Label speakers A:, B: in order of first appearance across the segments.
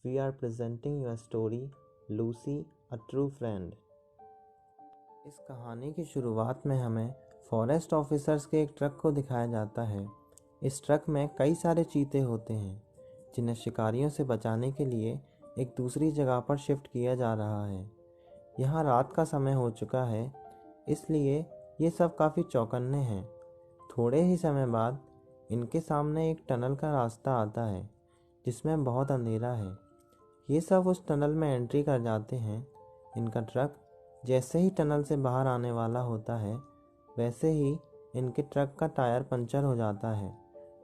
A: we are presenting your story, Lucy, a true friend। इस कहानी की शुरुआत में हमें फॉरेस्ट ऑफिसर्स के एक ट्रक को दिखाया जाता है। इस ट्रक में कई सारे चीते होते हैं जिन्हें शिकारियों से बचाने के लिए एक दूसरी जगह पर शिफ्ट किया जा रहा है। यहाँ रात का समय हो चुका है, इसलिए ये सब काफ़ी चौकन्ने हैं। थोड़े ही समय बाद इनके सामने एक टनल का रास्ता आता है जिसमें बहुत अंधेरा है। ये सब उस टनल में एंट्री कर जाते हैं। इनका ट्रक जैसे ही टनल से बाहर आने वाला होता है, वैसे ही इनके ट्रक का टायर पंचर हो जाता है।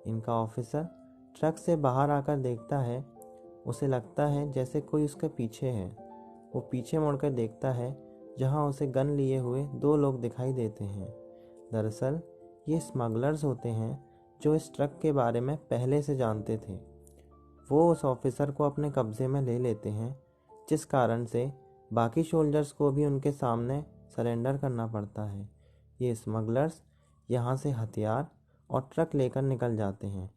A: इनका ऑफिसर ट्रक से बाहर आकर देखता है। उसे लगता है जैसे कोई उसके पीछे है। वो पीछे मुड़कर देखता है, जहां उसे गन लिए हुए दो लोग दिखाई देते हैं। दरअसल ये स्मगलर्स होते हैं जो इस ट्रक के बारे में पहले से जानते थे। वो उस ऑफिसर को अपने कब्जे में ले लेते हैं, जिस कारण से बाकी सोल्जर्स को भी उनके सामने सरेंडर करना पड़ता है। ये स्मगलर्स यहाँ से हथियार और ट्रक लेकर निकल जाते हैं,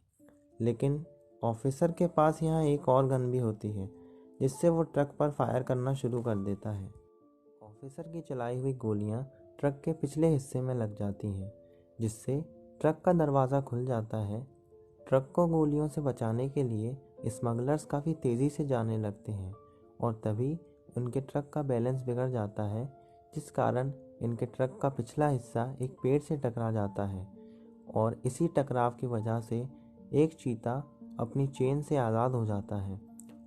A: लेकिन ऑफिसर के पास यहाँ एक और गन भी होती है जिससे वो ट्रक पर फायर करना शुरू कर देता है। ऑफिसर की चलाई हुई गोलियाँ ट्रक के पिछले हिस्से में लग जाती हैं, जिससे ट्रक का दरवाज़ा खुल जाता है। ट्रक को गोलियों से बचाने के लिए स्मगलर्स काफ़ी तेज़ी से जाने लगते हैं और तभी उनके ट्रक का बैलेंस बिगड़ जाता है, जिस कारण इनके ट्रक का पिछला हिस्सा एक पेड़ से टकरा जाता है और इसी टकराव की वजह से एक चीता अपनी चेन से आज़ाद हो जाता है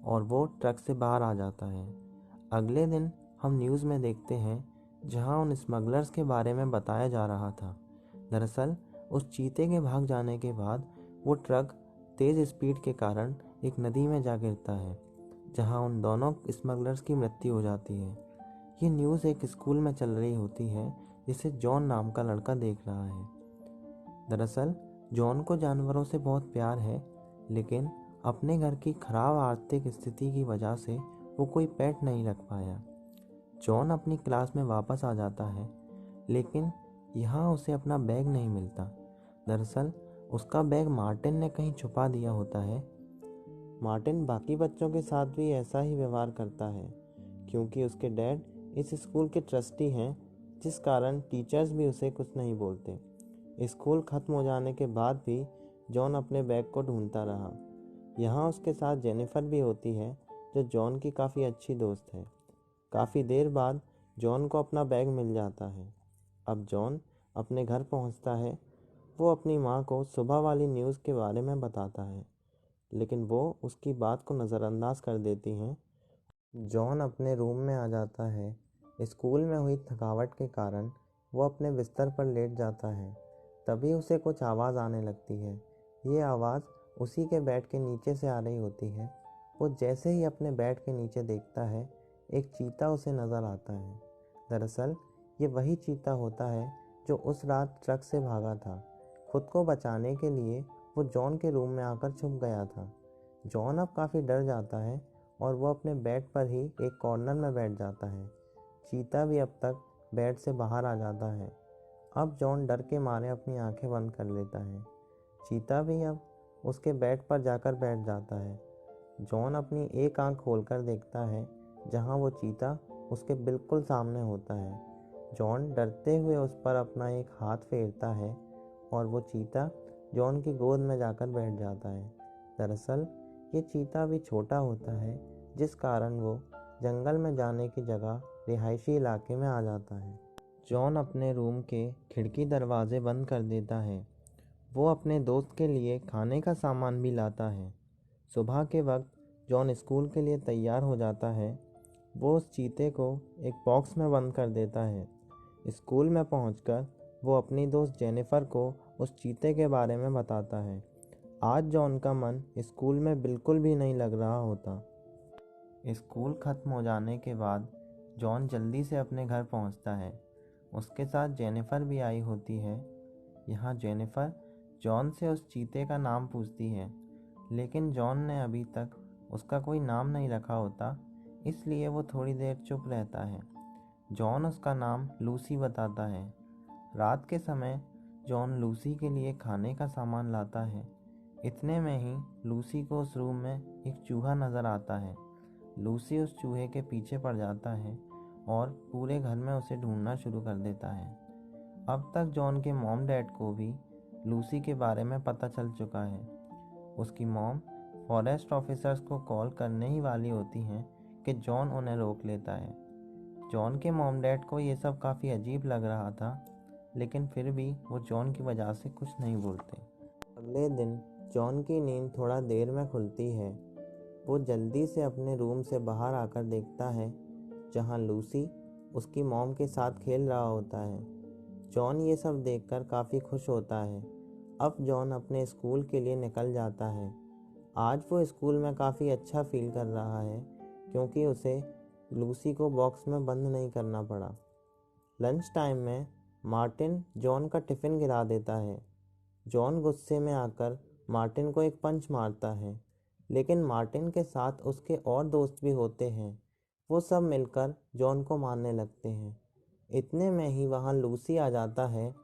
A: और वो ट्रक से बाहर आ जाता है। अगले दिन हम न्यूज़ में देखते हैं, जहां उन स्मगलर्स के बारे में बताया जा रहा था। दरअसल उस चीते के भाग जाने के बाद वो ट्रक तेज़ स्पीड के कारण एक नदी में जा गिरता है, जहां उन दोनों स्मगलर्स की मृत्यु हो जाती है। ये न्यूज़ एक स्कूल में चल रही होती है, जिसे जॉन नाम का लड़का देख रहा है। दरअसल जॉन को जानवरों से बहुत प्यार है, लेकिन अपने घर की खराब आर्थिक स्थिति की वजह से वो कोई पेट नहीं रख पाया। जॉन अपनी क्लास में वापस आ जाता है, लेकिन यहाँ उसे अपना बैग नहीं मिलता। दरअसल उसका बैग मार्टिन ने कहीं छुपा दिया होता है। मार्टिन बाकी बच्चों के साथ भी ऐसा ही व्यवहार करता है, क्योंकि उसके डैड इस स्कूल के ट्रस्टी हैं, जिस कारण टीचर्स भी उसे कुछ नहीं बोलते। स्कूल ख़त्म हो जाने के बाद भी जॉन अपने बैग को ढूंढता रहा। यहाँ उसके साथ जेनिफर भी होती है, जो जॉन की काफ़ी अच्छी दोस्त है। काफ़ी देर बाद जॉन को अपना बैग मिल जाता है। अब जॉन अपने घर पहुँचता है। वो अपनी माँ को सुबह वाली न्यूज़ के बारे में बताता है, लेकिन वो उसकी बात को नज़रअंदाज कर देती हैं। जॉन अपने रूम में आ जाता है। स्कूल में हुई थकावट के कारण वो अपने बिस्तर पर लेट जाता है। तभी उसे कुछ आवाज़ आने लगती है। ये आवाज़ उसी के बेड के नीचे से आ रही होती है। वो जैसे ही अपने बेड के नीचे देखता है, एक चीता उसे नज़र आता है। दरअसल ये वही चीता होता है जो उस रात ट्रक से भागा था। खुद को बचाने के लिए वो जॉन के रूम में आकर छुप गया था। जॉन अब काफ़ी डर जाता है और वो अपने बेड पर ही एक कॉर्नर में बैठ जाता है। चीता भी अब तक बेड से बाहर आ जाता है। अब जॉन डर के मारे अपनी आंखें बंद कर लेता है। चीता भी अब उसके बेड पर जाकर बैठ जाता है। जॉन अपनी एक आंख खोलकर देखता है, जहां वो चीता उसके बिल्कुल सामने होता है। जॉन डरते हुए उस पर अपना एक हाथ फेरता है और वो चीता जॉन की गोद में जाकर बैठ जाता है। दरअसल ये चीता भी छोटा होता है, जिस कारण वो जंगल में जाने की जगह रिहायशी इलाके में आ जाता है। जॉन अपने रूम के खिड़की दरवाजे बंद कर देता है। वो अपने दोस्त के लिए खाने का सामान भी लाता है। सुबह के वक्त जॉन स्कूल के लिए तैयार हो जाता है। वो उस चीते को एक बॉक्स में बंद कर देता है। स्कूल में पहुंचकर वो अपनी दोस्त जेनिफर को उस चीते के बारे में बताता है। आज जॉन का मन स्कूल में बिल्कुल भी नहीं लग रहा होता। स्कूल ख़त्म हो जाने के बाद जॉन जल्दी से अपने घर पहुंचता है। उसके साथ जेनिफर भी आई होती है। यहाँ जेनिफर जॉन से उस चीते का नाम पूछती है, लेकिन जॉन ने अभी तक उसका कोई नाम नहीं रखा होता, इसलिए वो थोड़ी देर चुप रहता है। जॉन उसका नाम लूसी बताता है। रात के समय जॉन लूसी के लिए खाने का सामान लाता है। इतने में ही लूसी को उस रूम में एक चूहा नज़र आता है। लूसी उस चूहे के पीछे पड़ जाता है और पूरे घर में उसे ढूंढना शुरू कर देता है। अब तक जॉन के मॉम डैड को भी लूसी के बारे में पता चल चुका है। उसकी मॉम फॉरेस्ट ऑफिसर्स को कॉल करने ही वाली होती हैं कि जॉन उन्हें रोक लेता है। जॉन के मॉम डैड को ये सब काफ़ी अजीब लग रहा था, लेकिन फिर भी वो जॉन की वजह से कुछ नहीं बोलते। अगले दिन जॉन की नींद थोड़ा देर में खुलती है। वो जल्दी से अपने रूम से बाहर आकर देखता है जहाँ लूसी उसकी मॉम के साथ खेल रहा होता है। जॉन ये सब देखकर काफ़ी खुश होता है। अब जॉन अपने स्कूल के लिए निकल जाता है। आज वो स्कूल में काफ़ी अच्छा फील कर रहा है क्योंकि उसे लूसी को बॉक्स में बंद नहीं करना पड़ा। लंच टाइम में मार्टिन जॉन का टिफ़िन गिरा देता है। जॉन गुस्से में आकर मार्टिन को एक पंच मारता है, लेकिन मार्टिन के साथ उसके और दोस्त भी होते हैं। वो सब मिलकर जॉन को मारने लगते हैं। इतने में ही वहाँ लूसी आ जाता है।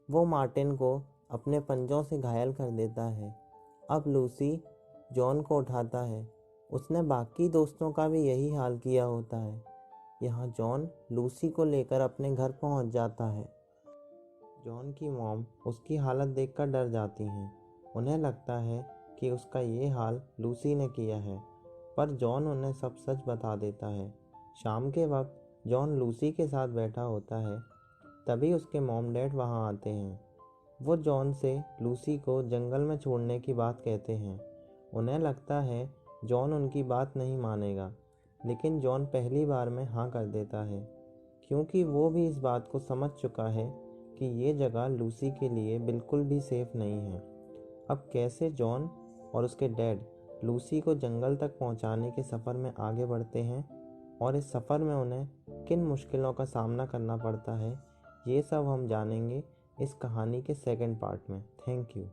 A: वो मार्टिन को अपने पंजों से घायल कर देता है। अब लूसी जॉन को उठाता है। उसने बाकी दोस्तों का भी यही हाल किया होता है। यहाँ जॉन लूसी को लेकर अपने घर पहुँच जाता है। जॉन की मॉम उसकी हालत देखकर डर जाती हैं। उन्हें लगता है कि उसका ये हाल लूसी ने किया है, पर जॉन उन्हें सब सच बता देता है। शाम के वक्त जॉन लूसी के साथ बैठा होता है, तभी उसके मॉम डैड वहाँ आते हैं। वो जॉन से लूसी को जंगल में छोड़ने की बात कहते हैं। उन्हें लगता है जॉन उनकी बात नहीं मानेगा, लेकिन जॉन पहली बार में हाँ कर देता है, क्योंकि वो भी इस बात को समझ चुका है कि ये जगह लूसी के लिए बिल्कुल भी सेफ नहीं है। अब कैसे जॉन और उसके डैड लूसी को जंगल तक पहुंचाने के सफ़र में आगे बढ़ते हैं और इस सफ़र में उन्हें किन मुश्किलों का सामना करना पड़ता है, ये सब हम जानेंगे इस कहानी के सेकंड पार्ट में। Thank you.